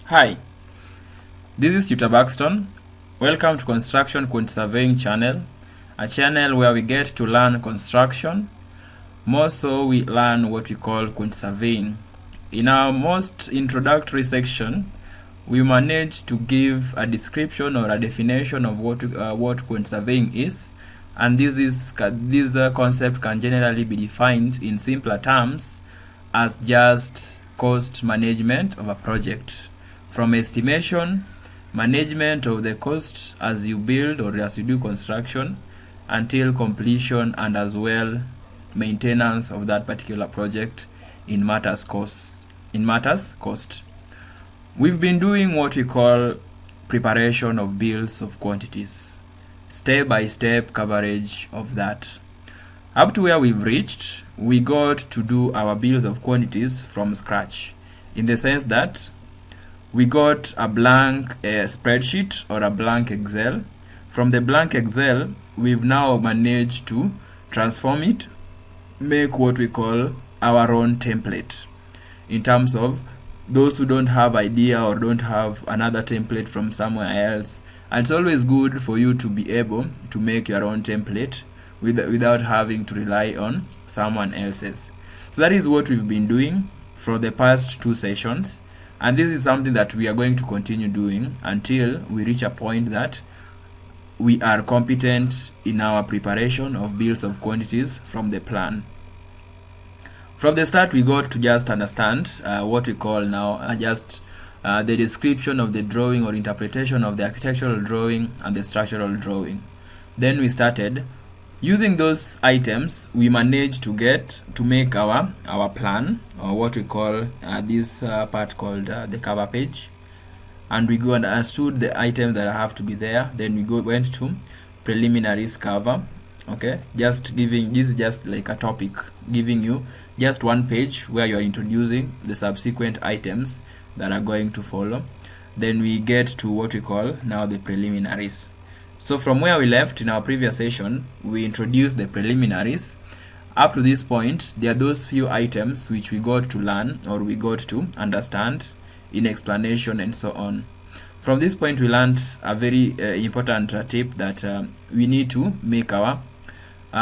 Hi, this is Tutor Buxton. Welcome to Construction Quantity Surveying channel, a channel where we get to learn construction. More so, we learn what we call quantity surveying. In our most introductory section, we managed to give a description or a definition of what quantity surveying is, and this concept can generally be defined in simpler terms as just cost management of a project, from estimation, management of the cost as you build or as you do construction until completion, and as well maintenance of that particular project in matters cost. We've been doing what we call preparation of bills of quantities, step-by-step coverage of that. Up to where we've reached, we got to do our bills of quantities from scratch, in the sense that we got a blank spreadsheet or a blank Excel. From the blank Excel, we've now managed to transform it, make what we call our own template. In terms of those who don't have idea or don't have another template from somewhere else, and it's always good for you to be able to make your own template without having to rely on someone else's. So that is what we've been doing for the past 2 sessions. And this is something that we are going to continue doing until we reach a point that we are competent in our preparation of bills of quantities from the plan. From the start, we got to just understand what we call now the description of the drawing or interpretation of the architectural drawing and the structural drawing. Then we started using those items. We managed to make our plan, or what we call this part called the cover page, and we go and understood the items that have to be there. Then we went to preliminaries cover. Okay, this is just like a topic, giving you just one page where you are introducing the subsequent items that are going to follow. Then we get to what we call now the preliminaries. So from where we left in our previous session, we introduced the preliminaries. Up to this point, there are those few items which we got to learn or we got to understand in explanation and so on. From this point, we learned a very important tip that we need to make our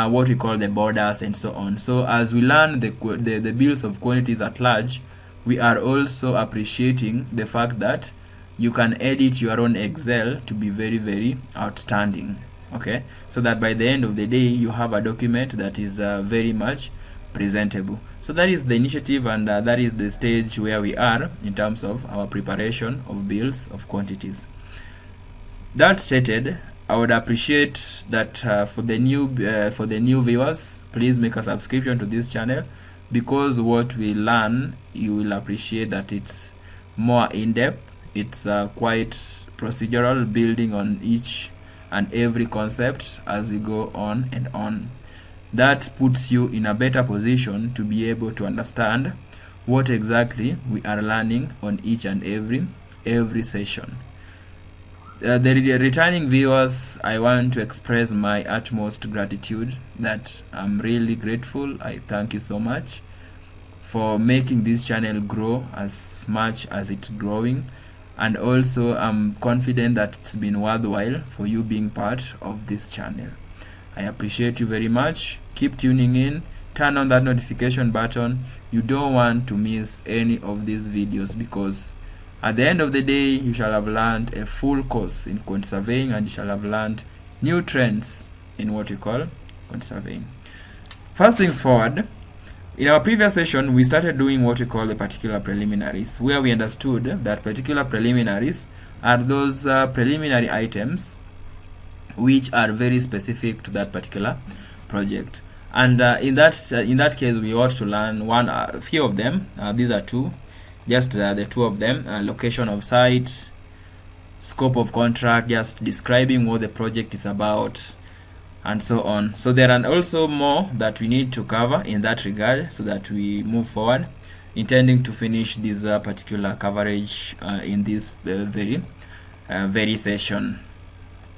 what we call the borders and so on. So as we learn the bills of quantities at large, we are also appreciating the fact that you can edit your own Excel to be very, very outstanding. Okay, so that by the end of the day you have a document that is very much presentable. So that is the initiative, and that is the stage where we are in terms of our preparation of bills of quantities. That stated, I would appreciate that for the new viewers, please make a subscription to this channel, because what we learn, you will appreciate that it's more in-depth. It's quite procedural, building on each and every concept as we go on and on. That puts you in a better position to be able to understand what exactly we are learning on each and every session. The returning viewers, I want to express my utmost gratitude that I'm really grateful. I thank you so much for making this channel grow as much as it's growing. And also, I'm confident that it's been worthwhile for you being part of this channel. I appreciate you very much. Keep tuning in. Turn on that notification button. You don't want to miss any of these videos, because at the end of the day, you shall have learned a full course in quantity surveying, and you shall have learned new trends in what you call quantity surveying. First things forward. In our previous session, we started doing what we call the particular preliminaries, where we understood that particular preliminaries are those preliminary items which are very specific to that particular project. And in that case, we ought to learn a few of them. These are two, just the two of them: location of site, scope of contract, just describing what the project is about, and so on. So there are also more that we need to cover in that regard, so that we move forward, intending to finish this particular coverage in this very session.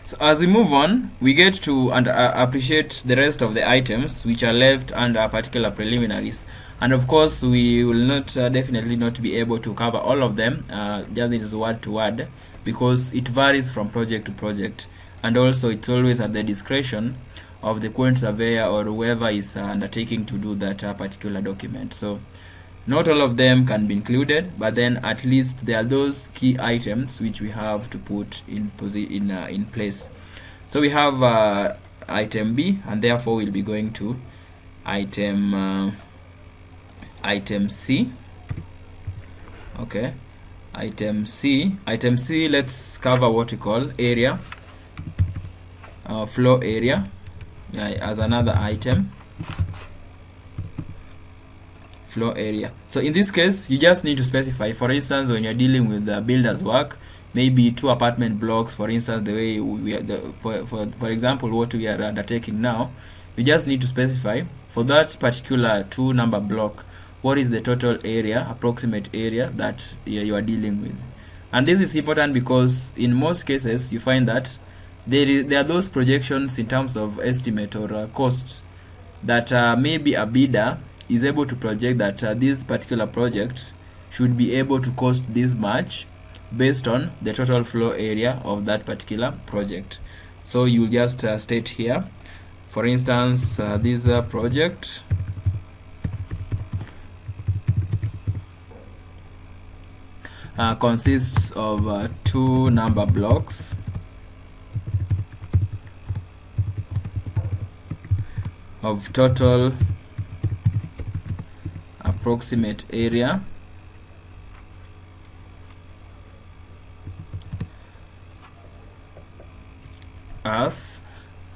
So as we move on, we get to appreciate the rest of the items which are left under particular preliminaries. And of course, we will not definitely not be able to cover all of them, just is word to word, because it varies from project to project. And also, it's always at the discretion of the quant surveyor or whoever is undertaking to do that particular document. So not all of them can be included, but then at least there are those key items which we have to put in place. So we have item B, and therefore we'll be going to item C. Okay, item C. Item C. Let's cover what we call area, floor area, as another item. Floor area. So in this case, you just need to specify. For instance, when you're dealing with the builder's work, maybe 2 apartment blocks, for instance, the way we are for example, what we are undertaking now, you just need to specify for that particular 2 number block, what is the total area, approximate area that you are dealing with. And this is important because in most cases you find that there are those projections in terms of estimate or cost that maybe a bidder is able to project that this particular project should be able to cost this much based on the total floor area of that particular project. So you just state here, for instance, this project consists of 2 number blocks of total approximate area as,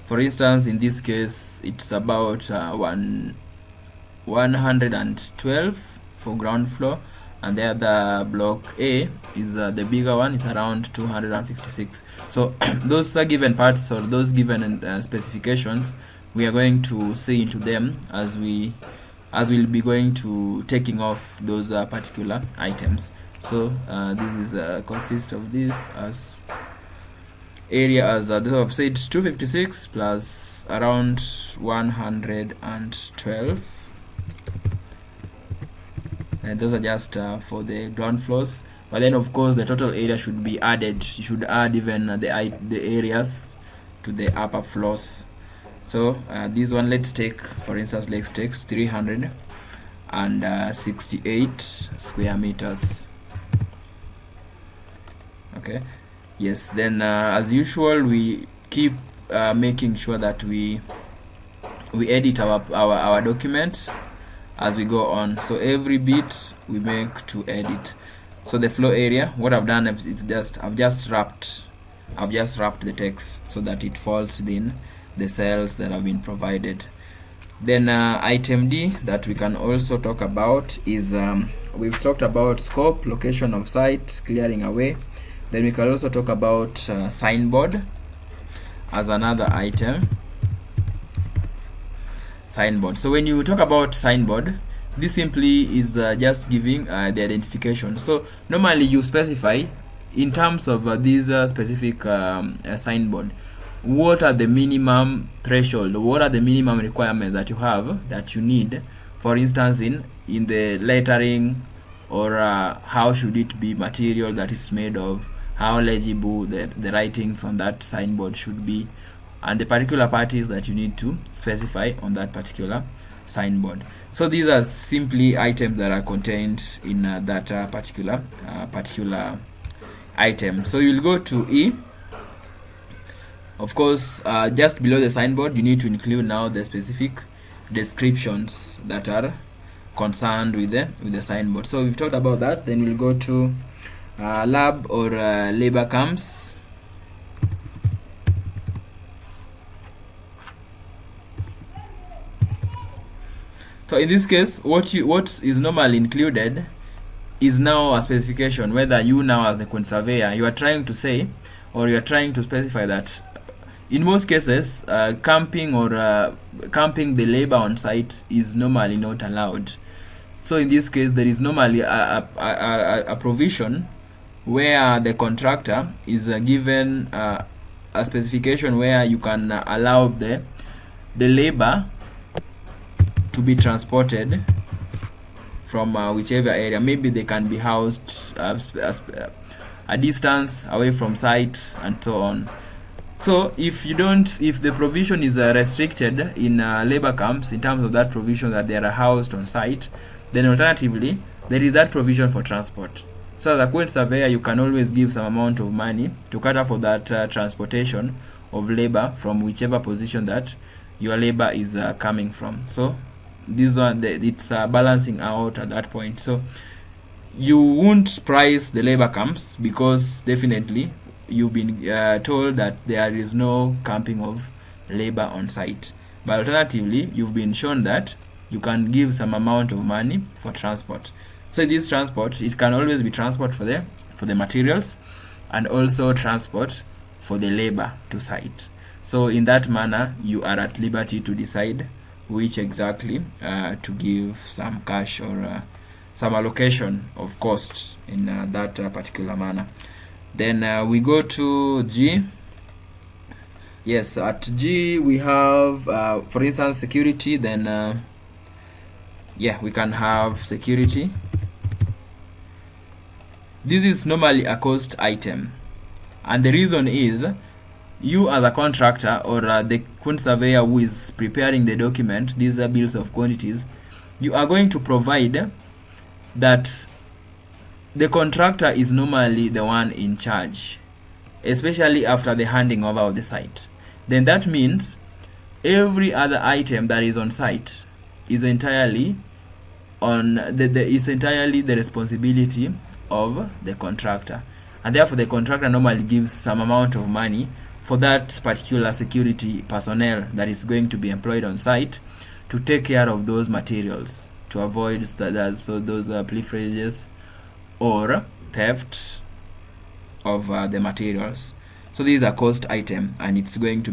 for instance, in this case it's about 112 for ground floor, and the other block A is the bigger one, is around 256. So those are given parts or those given specifications, we are going to see into them as we'll be going to taking off those particular items. So this is consists of this as area as I've said 256 plus around 112, and those are just for the ground floors. But then of course the total area should be added. You should add even the areas to the upper floors. So this one, let's take, for instance, let's take 368 square meters. Okay, yes, then as usual we keep making sure that we edit our document as we go on. So every bit we make to edit. So the floor area, what I've done is I've just wrapped the text so that it falls within the cells that have been provided. Then item D that we can also talk about is we've talked about scope, location of site, clearing away. Then we can also talk about signboard as another item. Signboard. So when you talk about signboard, this simply is just giving the identification. So normally you specify in terms of these specific signboard, what are the minimum threshold, what are the minimum requirements that you have, that you need, for instance in the lettering, or how should it be material that it's made of, how legible the writings on that signboard should be, and the particular parties that you need to specify on that particular signboard. So these are simply items that are contained in that particular item. So you'll go to E. Of course, just below the signboard, you need to include now the specific descriptions that are concerned with the signboard. So we've talked about that. Then we'll go to lab or labor camps. So in this case, what is normally included is now a specification, whether you now as the conservator, you are trying to say, or you are trying to specify that in most cases, camping the labor on site is normally not allowed. So in this case, there is normally a provision where the contractor is given a specification where you can allow the labor to be transported from whichever area. Maybe they can be housed a distance away from site and so on. So if the provision is restricted in labor camps in terms of that provision that they are housed on site, then alternatively there is that provision for transport. So as a quantity surveyor, you can always give some amount of money to cater for that transportation of labor from whichever position that your labor is coming from. So this one, it's balancing out at that point. So you won't price the labor camps because definitely you've been told that there is no camping of labor on site. But alternatively, you've been shown that you can give some amount of money for transport. So this transport, it can always be transport for the materials and also transport for the labor to site. So in that manner, you are at liberty to decide which exactly to give some cash or some allocation of costs in that particular manner. Then we go to G. Yes, at G we have, for instance, security. Then we can have security. This is normally a cost item, and the reason is you as a contractor or the quantity surveyor who is preparing the document, these are bills of quantities, you are going to provide that the contractor is normally the one in charge, especially after the handing over of the site. Then that means every other item that is on site is entirely the responsibility of the contractor, and therefore the contractor normally gives some amount of money for that particular security personnel that is going to be employed on site to take care of those materials, to avoid those pilferages or theft of the materials. So this is a cost item, and it's going to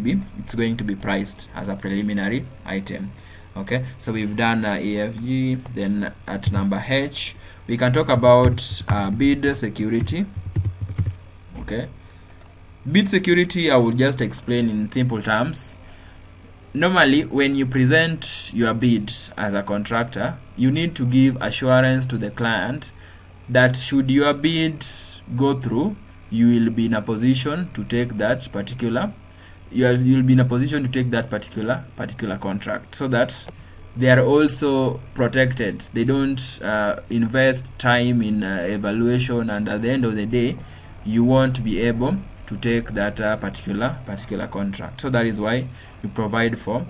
be priced as a preliminary item. Okay, so we've done EFG. Then at number H, we can talk about bid security. Okay, bid security, I will just explain in simple terms. Normally, when you present your bid as a contractor, you need to give assurance to the client that should your bid go through, you will be in a position to take that particular particular contract, so that they are also protected. They don't invest time in evaluation, and at the end of the day, you won't be able to take that particular contract. So that is why you provide for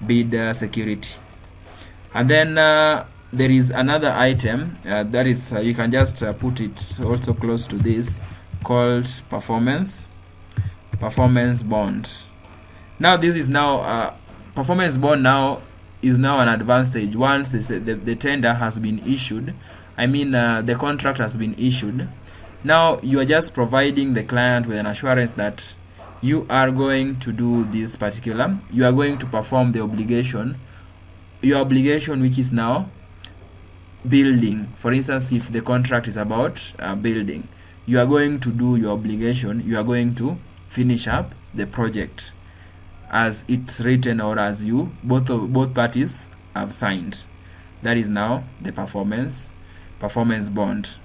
bid security. And then there is another item that is you can just put it also close to this, called performance bond. Now this is now performance bond now is now an advanced stage. Once the tender has been issued, the contract has been issued, now you are just providing the client with an assurance that you are going to do this particular, you are going to perform the obligation, your obligation, which is now building. For instance, if the contract is about building, you are going to do your obligation, you are going to finish up the project as it's written or as you both parties have signed. That is now the performance bond.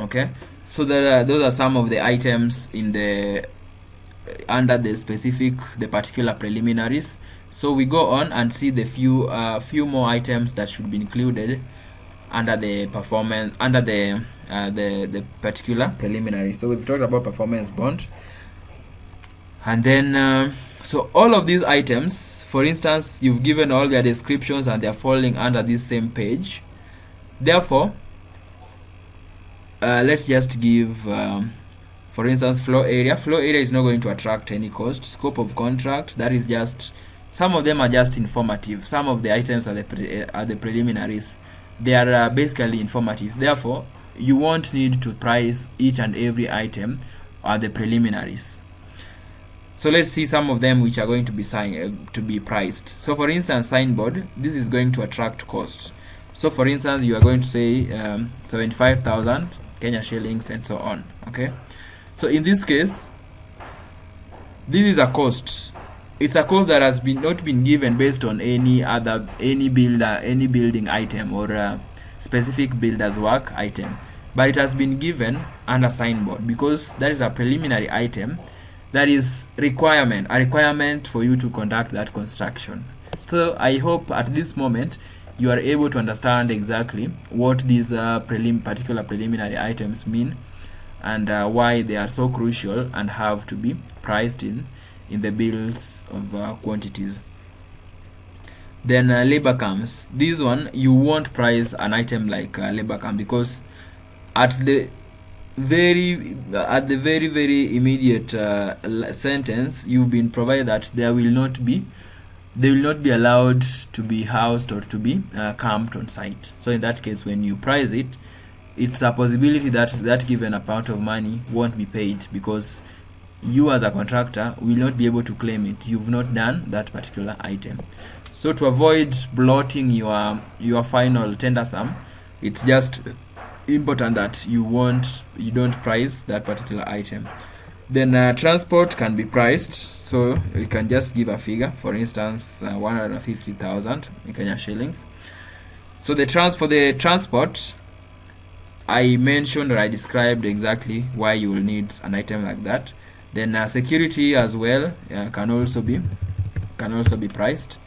Okay, so those are some of the items in the under the particular preliminaries. So we go on and see the few more items that should be included under the performance, under the particular preliminary. So we've talked about performance bond, and then so all of these items, for instance, you've given all their descriptions and they're falling under this same page. Therefore, let's just give for instance, floor area is not going to attract any cost. Scope of contract, that is just, some of them are just informative, some of the items are the preliminaries. They are basically informative. Therefore, you won't need to price each and every item at the preliminaries. So let's see some of them which are going to be priced. So for instance, signboard, this is going to attract cost. So for instance, you are going to say 75,000 Kenya shillings and so on. Okay, so in this case, This is a cost. It's a cost that has not been given based on any building item or a specific builder's work item, but it has been given under signboard because that is a preliminary item. That is a requirement for you to conduct that construction. So I hope at this moment you are able to understand exactly what these particular preliminary items mean, and why they are so crucial and have to be priced in the bills of quantities. Then labor comes. This one, you won't price an item like labor come, because at the very immediate sentence you've been provided that they will not be allowed to be housed or to be camped on site. So in that case, when you price it, it's a possibility that that given amount of money won't be paid, because you as a contractor will not be able to claim it. You've not done that particular item. So to avoid blotting your final tender sum, it's just important that you don't price that particular item. Then transport can be priced, so you can just give a figure, for instance 150,000 Kenya shillings. So for the transport, I mentioned or I described exactly why you will need an item like that. Then security as well can also be priced.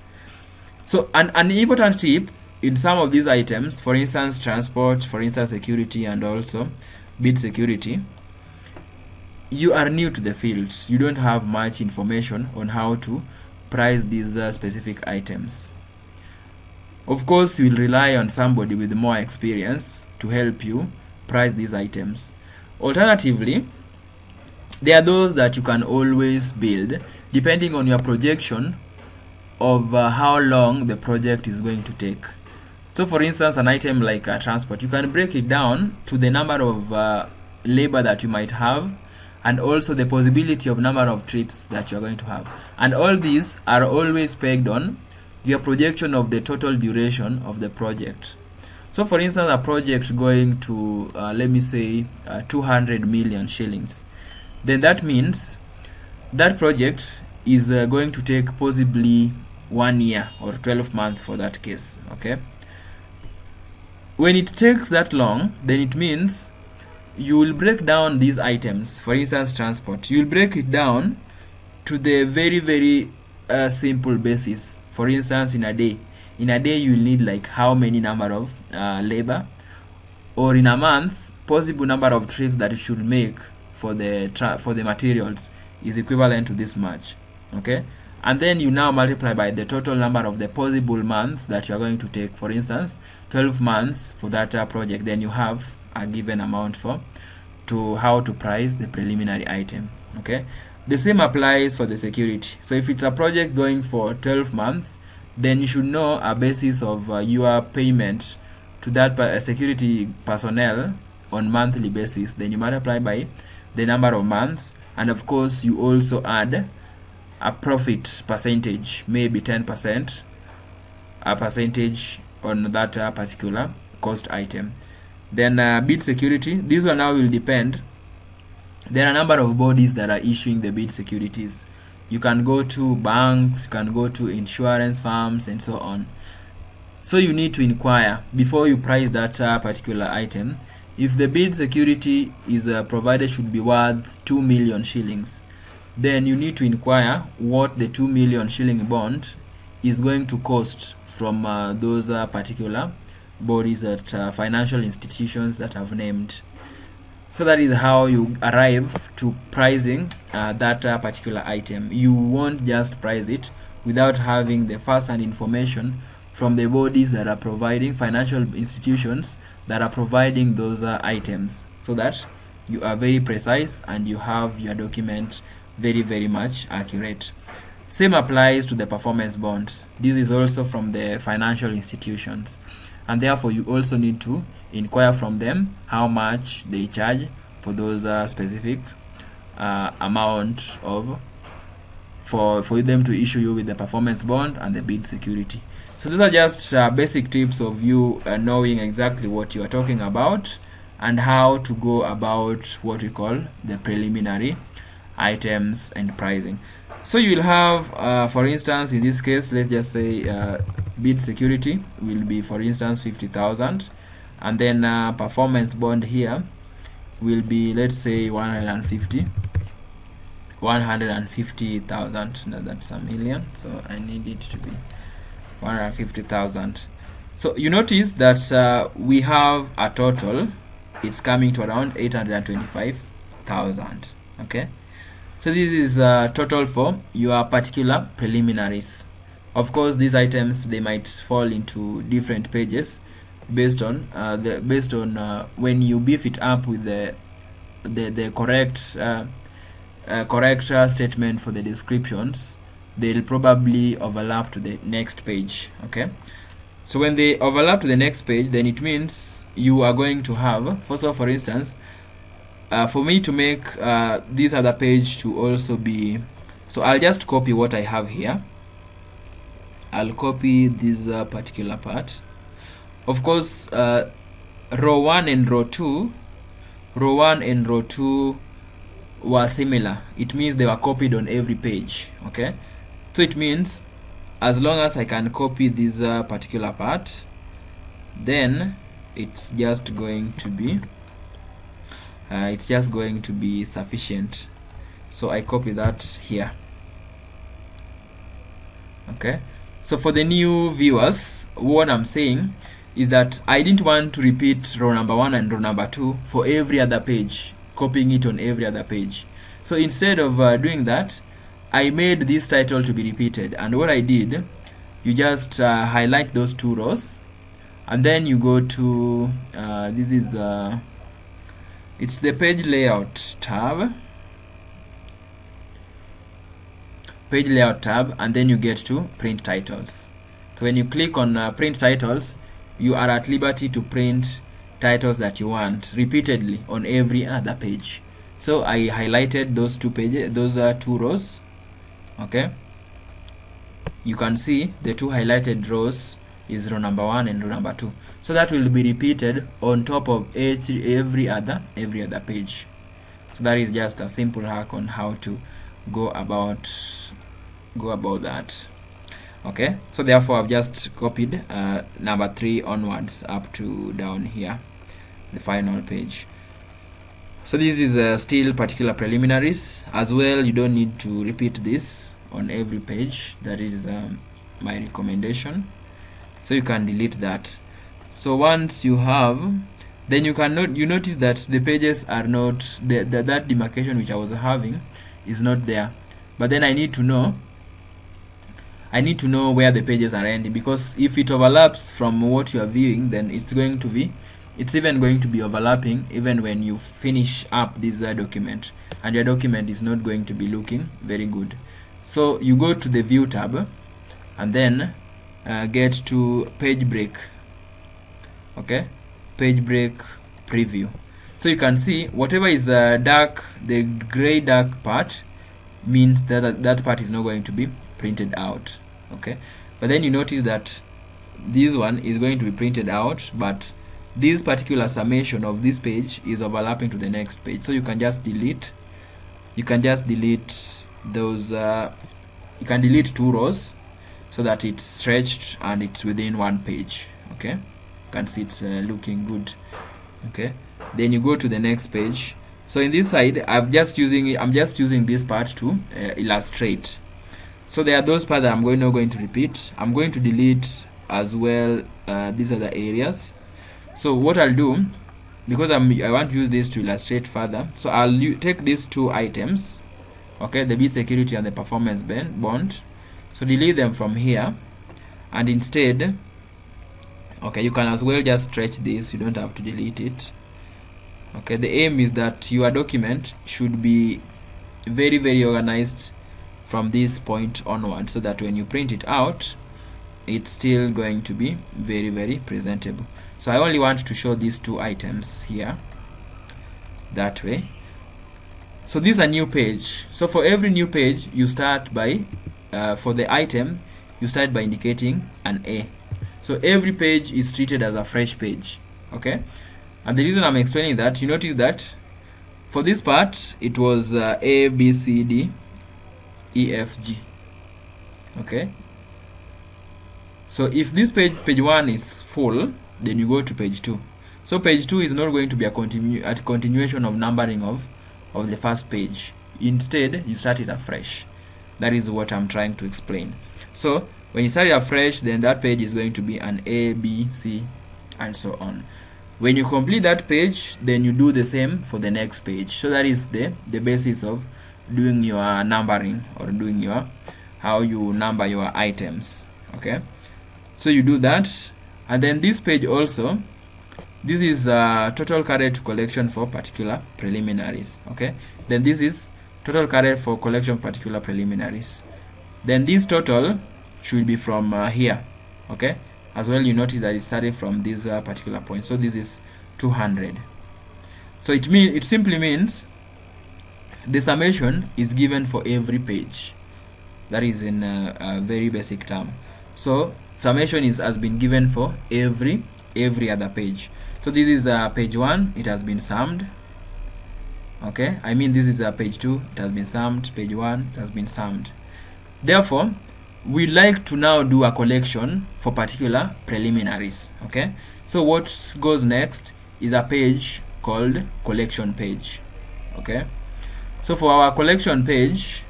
So an important tip in some of these items, for instance transport, for instance security, and also bid security, you are new to the field. You don't have much information on how to price these specific items. Of course, you will rely on somebody with more experience to help you price these items. Alternatively, there are those that you can always build depending on your projection of how long the project is going to take. So for instance, an item like transport, you can break it down to the number of labor that you might have, and also the possibility of number of trips that you are going to have. And all these are always pegged on your projection of the total duration of the project. So for instance, a project going to let me say 200 million shillings, then that means that project is going to take possibly 1 year or 12 months for that case. Okay, when it takes that long, then it means you will break down these items. For instance transport, you will break it down to the very simple basis. For instance, in a day you will need like how many number of labor, or in a month, possible number of trips that you should make for the materials is equivalent to this much. Okay, and then you now multiply by the total number of the possible months that you are going to take. For instance 12 months for that project, then you have a given amount to how to price the preliminary item. Okay, the same applies for the security. So if it's a project going for 12 months, then you should know a basis of your payment to that security personnel on monthly basis. Then you multiply by the number of months, and of course you also add a profit percentage, maybe 10% a percentage on that particular cost item. Then bid security, this one now will depend. There are a number of bodies that are issuing the bid securities. You can go to banks, you can go to insurance firms, and so on. So you need to inquire before you price that particular item. If the bid security is provided should be worth 2 million shillings, then you need to inquire what the 2 million shilling bond is going to cost from those particular bodies, that financial institutions that I've named. So that is how you arrive to pricing that particular item. You won't just price it without having the first-hand information from the bodies that are providing, financial institutions that are providing those items, so that you are very precise and you have your document very much accurate. Same applies to the performance bonds. This is also from the financial institutions, and therefore you also need to inquire from them how much they charge for those specific amount of for them to issue you with the performance bond and the bid security. So these are just basic tips of you knowing exactly what you are talking about and how to go about what we call the preliminary items and pricing. So you will have for instance, in this case, let's just say bid security will be, for instance, 50,000, and then performance bond here will be, let's say, 150,000. Now that's a million, so I need it to be 150,000. So you notice that we have a total, it's coming to around 825,000. Okay, so this is total for your particular preliminaries. Of course, these items, they might fall into different pages based on when you beef it up with the correct statement for the descriptions, they'll probably overlap to the next page. Okay, so when they overlap to the next page, then it means you are going to have, for instance, for me to make this other page to also be, so I'll just copy what I have here. I'll copy this particular part. Of course, row 1 and row 2 were similar. It means they were copied on every page. Okay, so it means as long as I can copy this particular part, then it's just going to be sufficient. So I copy that here. Okay, so for the new viewers, what I'm saying is that I didn't want to repeat row number 1 and row number 2 for every other page, copying it on every other page. So instead of doing that, I made this title to be repeated, and what I did, you just highlight those 2 rows, and then you go to this is it's the page layout tab, and then you get to print titles. So when you click on print titles, you are at liberty to print titles that you want repeatedly on every other page. So I highlighted those 2 pages, those are 2 rows. Okay, you can see the 2 highlighted rows is row number 1 and row number 2. So that will be repeated on top of every other page. So that is just a simple hack on how to go about that. Okay, so therefore I've just copied number 3 onwards up to down here, the final page. So this is still particular preliminaries as well. You don't need to repeat this on every page. That is my recommendation. So you can delete that. So once you have, then you notice that the pages are not that demarcation which I was having is not there. But then I need to know where the pages are ending, because if it overlaps from what you are viewing, then it's even going to be overlapping even when you finish up this document, and your document is not going to be looking very good. So you go to the view tab and then get to page break. Okay, page break preview. So you can see whatever is dark, the gray dark part means that part is not going to be printed out. Okay, but then you notice that this one is going to be printed out, but this particular summation of this page is overlapping to the next page. So you can just delete those you can delete 2 rows so that it's stretched and it's within 1 page. Okay, you can see it's looking good. Okay, then you go to the next page. So in this side, I'm just using this part to illustrate. So there are those parts that I'm not going to repeat. I'm going to delete as well these other areas. So what I'll do, because I want to use this to illustrate further, so I'll take these 2 items, okay, the bid security and the performance bond. So delete them from here, and instead, okay, you can as well just stretch this. You don't have to delete it. Okay, the aim is that your document should be very, very organized from this point onward, so that when you print it out, it's still going to be very, very presentable. So I only want to show these 2 items here that way. So this is a new page. So for every new page, you start by for the item, you start by indicating an A. So every page is treated as a fresh page. Okay, and the reason I'm explaining that, you notice that For this part, it was A, B, C, D, E, F, G. Okay. So if this page 1 is full, then you go to page 2. So page 2 is not going to be a continuation of numbering of the first page. Instead, you start it afresh. That is what I'm trying to explain. So when you start it afresh, then that page is going to be an A, B, C, and so on. When you complete that page, then you do the same for the next page. So that is the basis of doing your numbering, or doing your how you number your items. Okay, so you do that, and then this page also, this is total carried to collection for particular preliminaries. Okay, then this is total carried for collection particular preliminaries. Then this total should be from here. Okay, as well, you notice that it started from this particular point. So this is 200. So it simply means the summation is given for every page. That is in a very basic term. So summation has been given for every other page. So this is page 1, it has been summed. Okay, I mean, this is page 2, it has been summed. Page 1, it has been summed. Therefore, we like to now do a collection for particular preliminaries. Okay, so what goes next is a page called collection page. Okay, so for our collection page,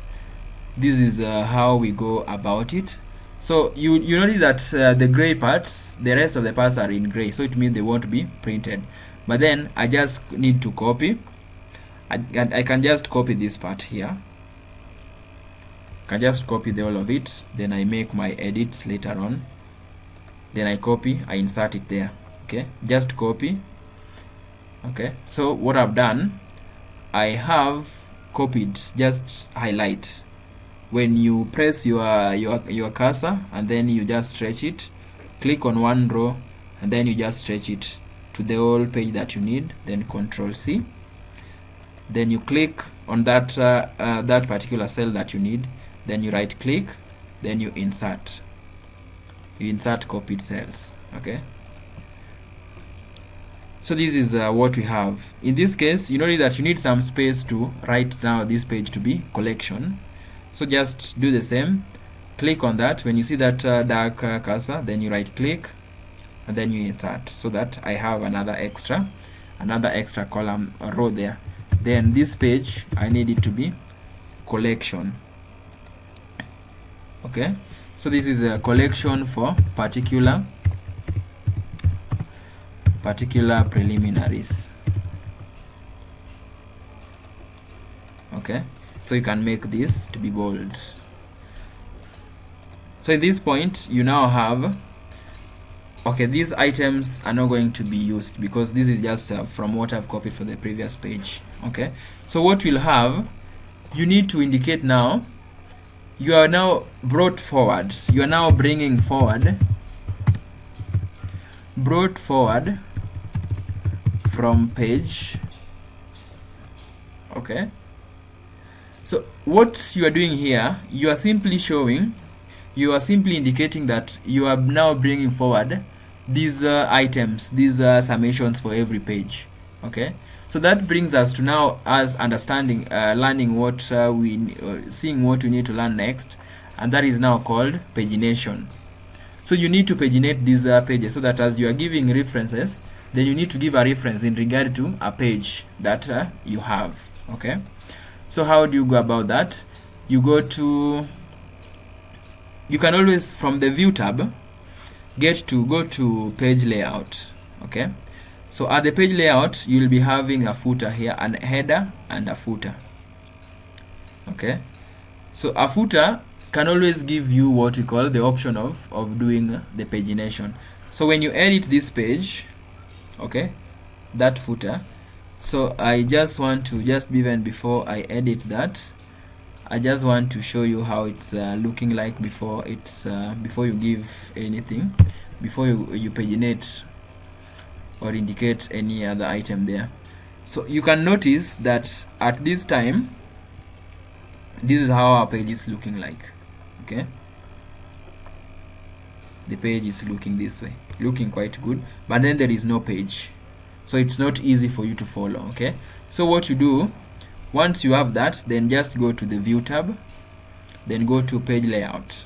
this is how we go about it. So you notice that the gray parts, the rest of the parts are in gray, so it means they won't be printed. But then I just need to copy. I can just copy this part here. I can just copy the whole of it. Then I make my edits later on. Then I copy, I insert it there. Okay, just copy. Okay, so what I've done, I have copied, just highlight. When you press your cursor and then you just stretch it, click on one row and then you just stretch it to the whole page that you need. Then Control C. Then you click on that that particular cell that you need. Then you right click. Then you insert. You insert copied cells. Okay. So this is what we have. In this case, you know that you need some space to write now this page to be collection. So just do the same. Click on that. When you see that dark cursor, then you right click and then you insert, so that I have another extra column or row there. Then this page, I need it to be collection. Okay, so this is a collection for particular preliminaries. Okay, so you can make this to be bold. So at this point, you now have, okay, these items are not going to be used because this is just from what I've copied for the previous page. Okay, so what we'll have, you need to indicate now, you are now brought forward, you are now brought forward from page. Okay, so what you are doing here, you are simply indicating that you are now bringing forward these items, these summations for every page. Okay, so that brings us to now us understanding, learning what seeing what we need to learn next, and that is now called pagination. So you need to paginate these pages, so that as you are giving references, then you need to give a reference in regard to a page that you have. Okay, so how do you go about that? You go to, you can always from the view tab go to page layout. Okay, so at the page layout, you'll be having a footer here, an header and a footer. Okay, so a footer can always give you what we call the option of doing the pagination. So when you edit this page, okay, that footer, so I just want to, just even before I edit that, I just want to show you how it's looking like before it's before you give anything, before you paginate or indicate any other item there. So you can notice that at this time, this is how our page is looking like. Okay, the page is looking this way, looking quite good, but then there is no page. so it's not easy for you to follow. Okay, so what you do, once you have that, then just go to the view tab, then go to page layout.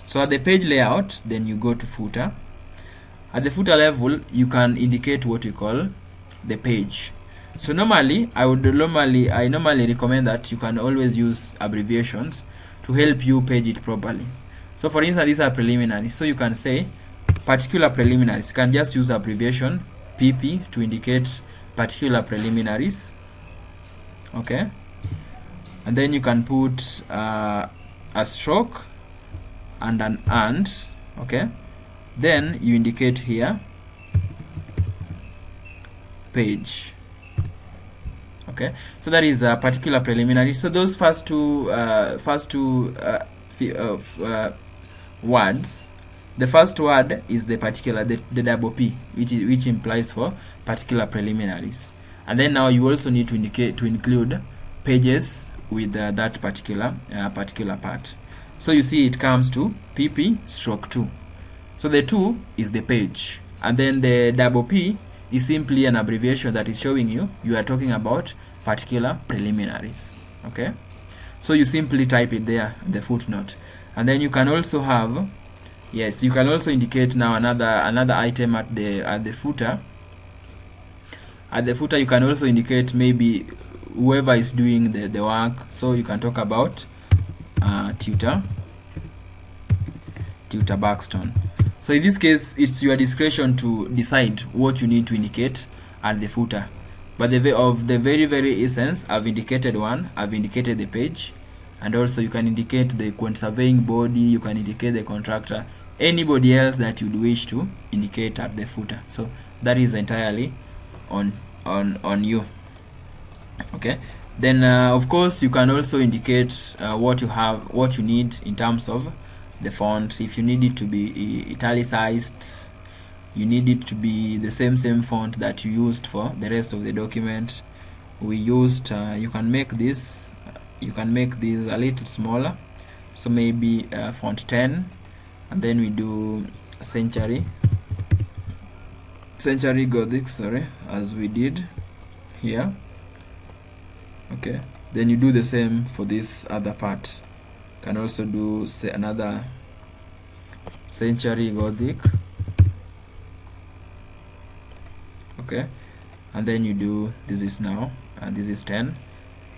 So at the page layout, then you go to footer. At the footer level, you can indicate what you call the page. So normally I normally recommend that you can always use abbreviations to help you page it properly. So for instance, these are preliminaries, so you can say particular preliminaries. You can just use abbreviation PP to indicate particular preliminaries. Okay, and then you can put a stroke and an and. Okay, then you indicate here page. Okay, so that is a particular preliminary. So those first two words, the first word is the particular, the double P, which implies for particular preliminaries. And then now you also need to include pages with that particular part. So you see it comes to PP stroke 2. So the 2 is the page, and then the double P is simply an abbreviation that is showing you are talking about particular preliminaries. Okay, so you simply type it there in the footnote, and then you can also have, yes, you can also indicate now another item at the footer. At the footer, you can also indicate maybe whoever is doing the work. So you can talk about tutor Buxton. So in this case, it's your discretion to decide what you need to indicate at the footer. But the very essence, I've indicated one. I've indicated the page, and also you can indicate the surveying body. You can indicate the contractor, anybody else that you'd wish to indicate at the footer. So that is entirely on you. Okay. Then of course you can also indicate what you need in terms of the font. If you need it to be italicized, you need it to be the same font that you used for the rest of the document. We used you can make this a little smaller, so maybe font 10, and then we do century Gothic, as we did here. Okay, then you do the same for this other part. Can also do another century Gothic. Okay, and then you do this is now, and this is 10.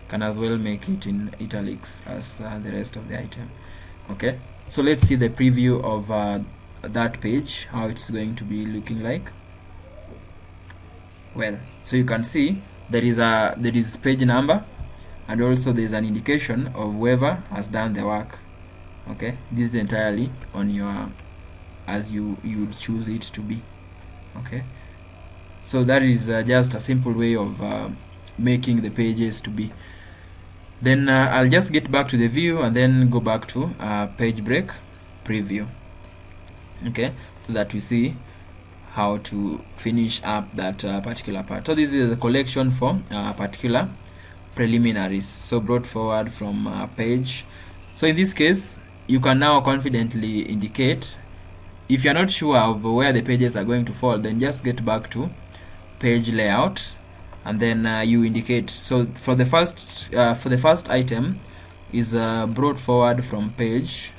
Can as well make it in italics as the rest of the item. Okay, so let's see the preview of that page, how it's going to be looking like. Well, so you can see there is page number, and also there's an indication of whoever has done the work. Okay, this is entirely on your, as you would choose it to be. Okay, so that is just a simple way of making the pages to be. Then I'll just get back to the view and then go back to page break preview. Okay, so that we see how to finish up that particular part. So this is a collection for particular preliminaries, so brought forward from page. So in this case, you can now confidently indicate. If you're not sure of where the pages are going to fall, then just get back to page layout, and then you indicate. So for the first item is brought forward from page.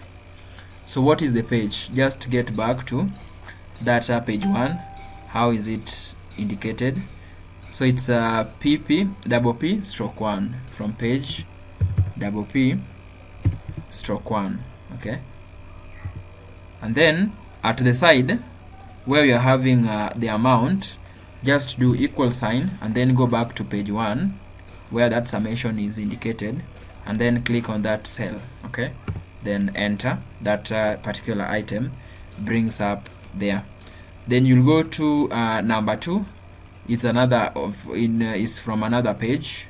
So what is the page? Just get back to data page 1. How is it indicated? So it's PP double P stroke 1 from page double P stroke 1. Okay, and then at the side where you're having the amount, just do equal sign and then go back to page 1 where that summation is indicated, and then click on that cell. Okay, then enter. That particular item brings up there. Then you'll go to number 2. It's another is from another page.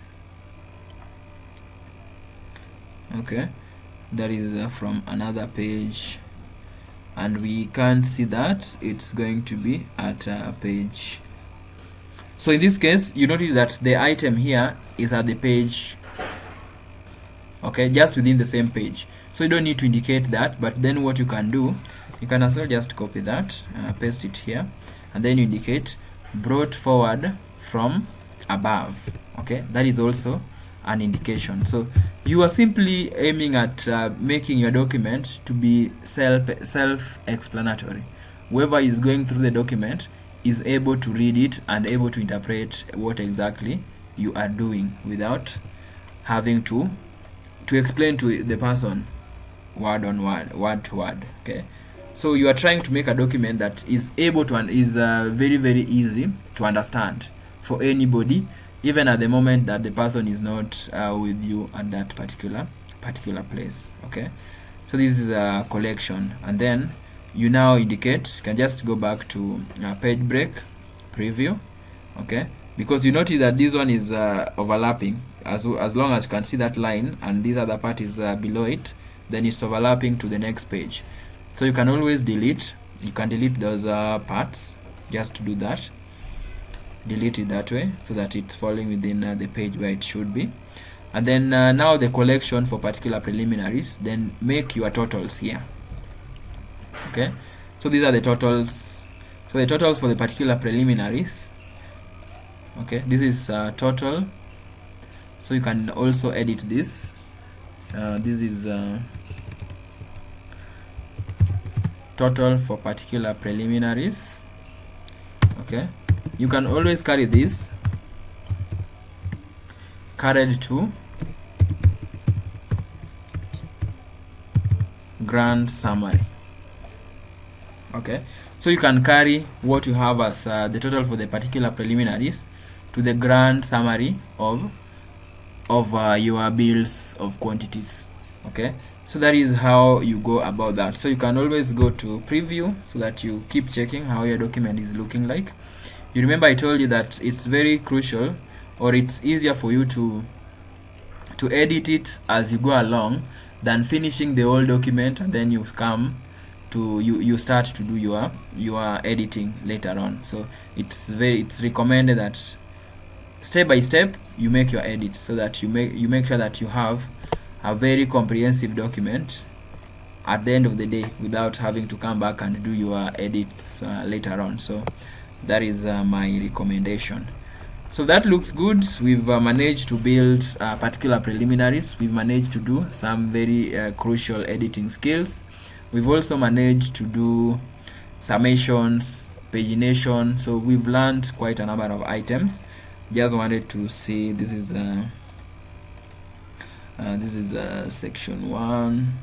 Okay, that is from another page, and we can't see that it's going to be at page. So in this case, you notice that the item here is at the page. Okay, just within the same page. So you don't need to indicate that, but then what you can do, you can as well just copy that, paste it here, and then you indicate brought forward from above. Okay, that is also an indication. So you are simply aiming at making your document to be self-explanatory. Whoever is going through the document is able to read it and able to interpret what exactly you are doing without having to explain to the person word on word, word to word. Okay, so you are trying to make a document that is able to and is very, very easy to understand for anybody, even at the moment that the person is not with you at that particular place. Okay, so this is a collection, and then you now indicate, can just go back to page break preview. Okay, because you notice that this one is overlapping. As long as you can see that line and this other part is below it, then it's overlapping to the next page. So you can always delete. You can delete those parts. Just to do that, delete it that way so that it's falling within the page where it should be. And then now the collection for particular preliminaries, then make your totals here. Okay, so these are the totals. So the totals for the particular preliminaries. Okay, this is total. So you can also edit this. This is total for particular preliminaries. Okay, you can always carry this carried to grand summary. Okay, so you can carry what you have as the total for the particular preliminaries to the grand summary of your bills of quantities. Okay, so that is how you go about that. So you can always go to preview so that you keep checking how your document is looking like. You remember I told you that it's very crucial, or it's easier for you to edit it as you go along than finishing the whole document and then you come to you start to do your editing later on. So it's recommended that step by step you make your edits so that you make sure that you have a very comprehensive document at the end of the day without having to come back and do your edits later on. So that is my recommendation. So that looks good. We've managed to build particular preliminaries. We've managed to do some very crucial editing skills. We've also managed to do summations, pagination. So we've learned quite a number of items. Just wanted to see, this is section 1.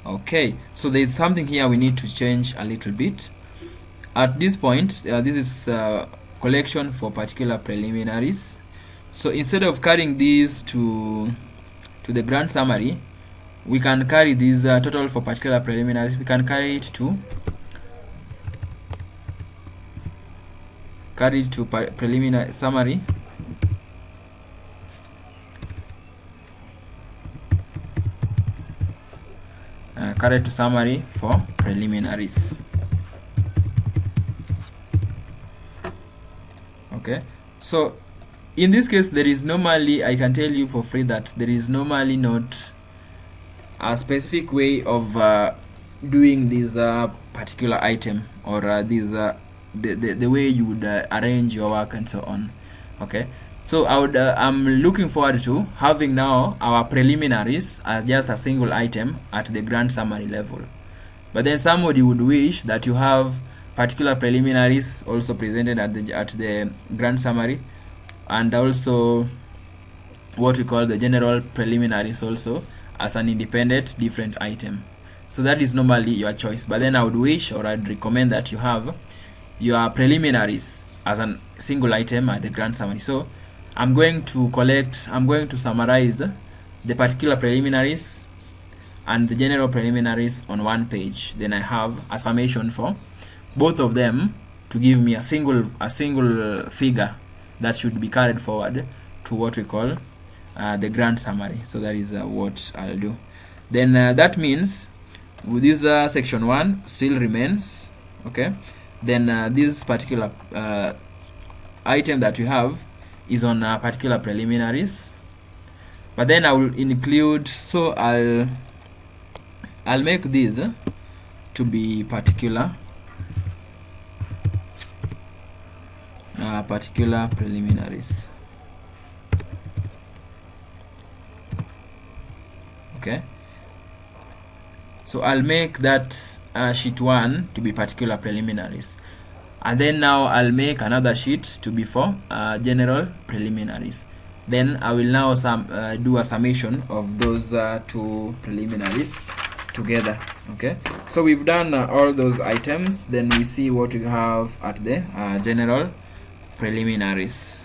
Okay, so there's something here we need to change a little bit. At this point, this is collection for particular preliminaries. So instead of carrying these to the grand summary, we can carry these total for particular preliminaries. We can carry it to preliminary summary. Carry to summary for preliminaries. Okay, so in this case there is normally, I can tell you for free that there is normally not a specific way of doing this particular item, or the way you would arrange your work and so on. Okay, so I'm looking forward to having now our preliminaries as just a single item at the grand summary level, but then somebody would wish that you have particular preliminaries also presented at the grand summary, and also what we call the general preliminaries also as an independent different item. So that is normally your choice, but then I would wish, or I'd recommend, that you have your preliminaries as a single item at the grand summary. So I'm going to summarize the particular preliminaries and the general preliminaries on one page. Then I have a summation for both of them to give me a single figure that should be carried forward to what we call the grand summary. So that is what I'll do. Then that means with this section 1 still remains. Okay, then this particular item that you have is on particular preliminaries, but then I will include, so I'll make this to be particular particular preliminaries. Okay, so I'll make that sheet 1 to be particular preliminaries, and then now I'll make another sheet to be for general preliminaries. Then I will now do a summation of those 2 preliminaries together. Okay, so we've done all those items. Then we see what we have at the general preliminaries.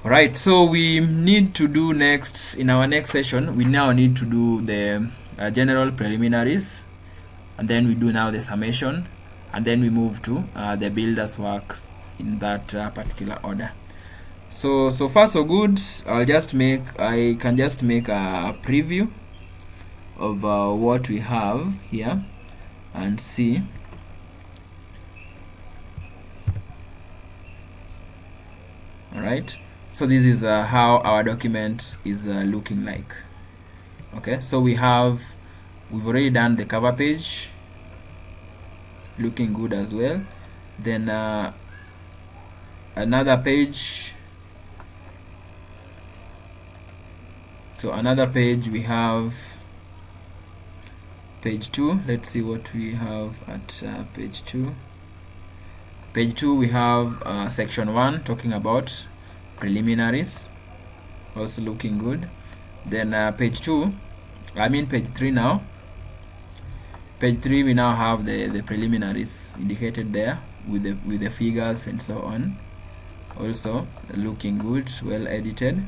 Alright, so we need to do next, in our next session, we now need to do the general preliminaries, and then we do now the summation, and then we move to the builder's work in that particular order. So far so good. I can just make a preview of what we have here and see. Alright, so this is how our document is looking like. Okay, so we've already done the cover page, looking good as well. Then another page. So another page, we have page 2. Let's see what we have at page 2. Page 2, we have section 1 talking about preliminaries, also looking good. Then page 3 now. Page 3, we now have the preliminaries indicated there with the figures and so on, also looking good, well edited.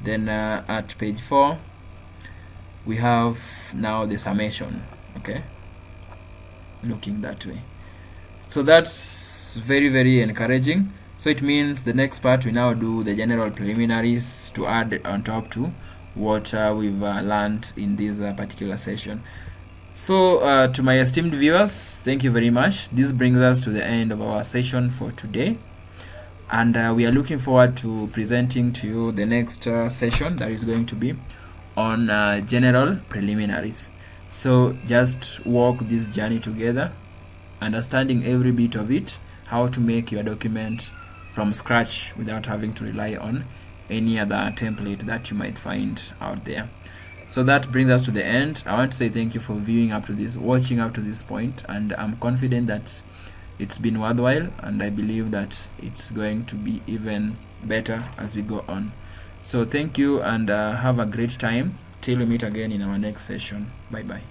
Then at page 4, we have now the summation. Okay, looking that way. So that's very, very encouraging. So it means the next part, we now do the general preliminaries to add on top to what we've learned in this particular session. So to my esteemed viewers, thank you very much. This brings us to the end of our session for today, and we are looking forward to presenting to you the next session that is going to be on general preliminaries. So just walk this journey together, understanding every bit of it, how to make your document from scratch without having to rely on any other template that you might find out there. So that brings us to the end. I want to say thank you for viewing up to this, watching up to this point, and I'm confident that it's been worthwhile, and I believe that it's going to be even better as we go on. So thank you, and have a great time till we meet again in our next session. Bye bye.